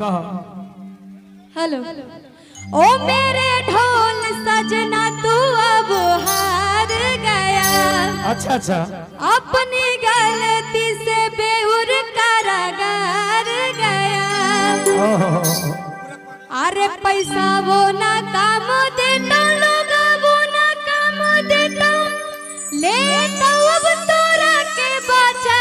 कहो। हेलो ओ मेरे ढोल सजना तू अब हार गया। अच्छा अच्छा अपनी गलती से बेउर कारागार गया। अरे पैसा वो ना काम देता लोग वो ना काम देता लेता अब तोरा के बचा।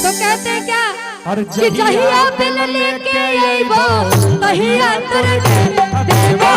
तो कहते क्या कि जहिया बिल लेके आइबो तहिया तोरा के देबो।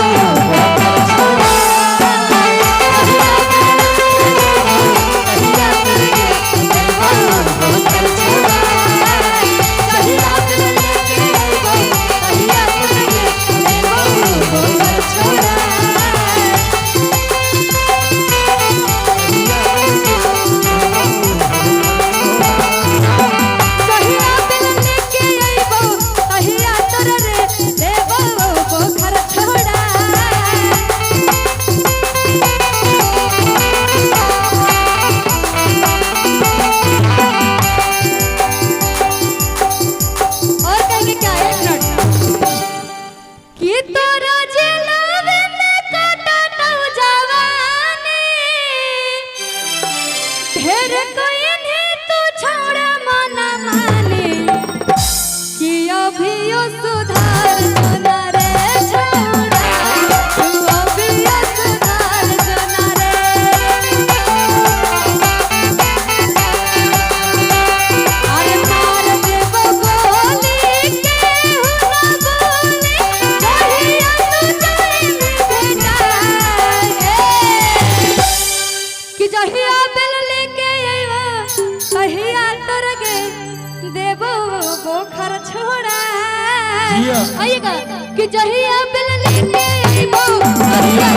आइएगा कि जहिया बिल लेके आइबो तहिया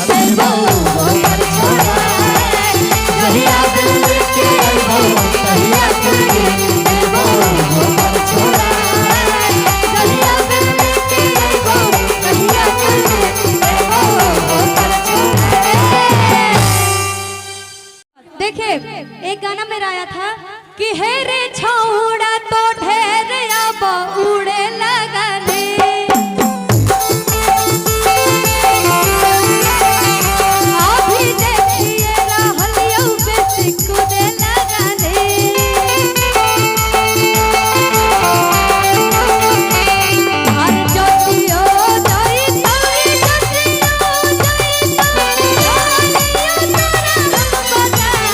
देबो बोखर छोड़ा। जहिया बिल लेके आइबो तहिया देबो बोखर छोड़ा। जहिया बिल लेके आइबो तहिया देबो बोखर छोड़ा। देखिए एक गाना मेरा आया था कि हे रे छौड़ा तो ढेर अब उड़े लगाने। अभी देखिए रहलियो बेसी कूदे लगाने। हर जोतियो जाई ताई जोतियो जाई ताई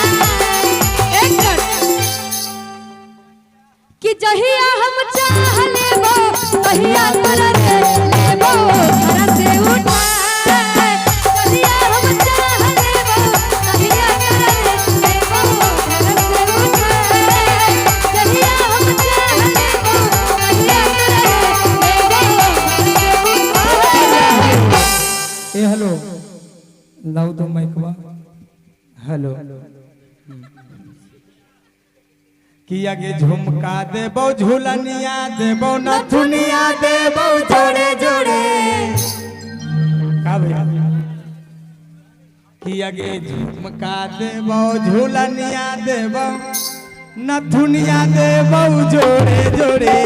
कि जहिया हम चाह लेबो तहिया तोरा के लेबो घर से उठा। जहिया हम चाह लेबो तहिया तोरा के लेबो घर से उठा। जहिया हम चाह लेबो तहिया तोरा के लेबो घर से उठा। ए हेलो लाओ तो माइकवा। हेलो कि आगे झुमका देबो झूलनिया देबो नथुनिया देबो जोड़े जोड़े। का भैया कि आगे झुमका देबो झूलनिया देबो नथुनिया देबो जोड़े जोड़े।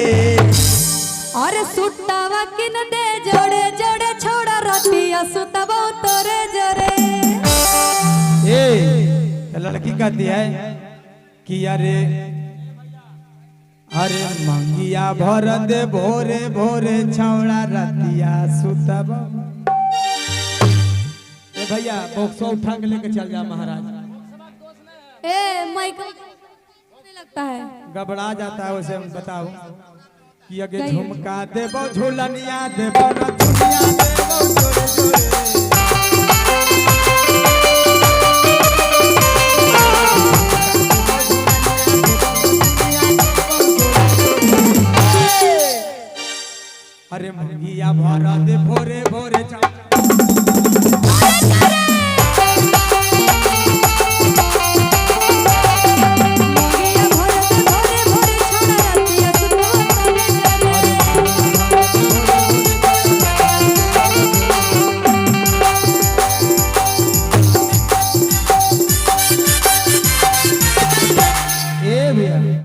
अरे सुटावा किन दे जोड़े जोड़े छोड़ा रतिया सुतबो तोरे जोरे। ए लड़की कहती है कि अरे मंगिया भर दे भोरे भोरे छौड़ा रतिया सुतब। ए भैया बॉक्स उठा के लेके चल जा महाराज। ए माइक लगता है घबरा जाता है उसे हम बताओ कि आगे झुमका देबो झूलनिया देबो नथुनिया देबो जोड़े जोड़े। अरे मंगिया भर दे भोरे भोरे